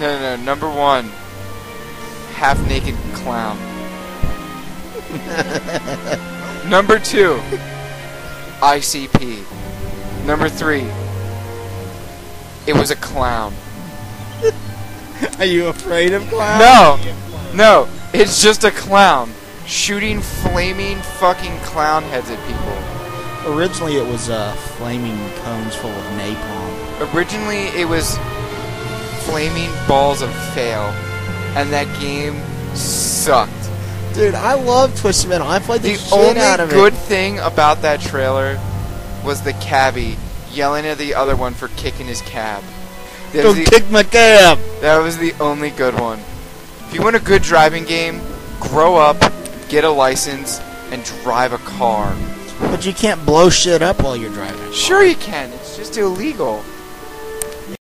No. Number 1, half-naked clown. Number 2, ICP. Number 3, it was a clown. Are you afraid of clowns? No, it's just a clown shooting flaming fucking clown heads at people. Originally, it was flaming cones full of napalm. Originally, it was flaming balls of fail, and that game sucked. Dude, I love Twisted Metal. I played the shit out of The only good thing about that trailer was the cabbie yelling at the other one for kicking his cab. Go kick my cab! That was the only good one. If you want a good driving game, grow up, get a license, and drive a car. But you can't blow shit up while you're driving. Sure you can. It's just illegal.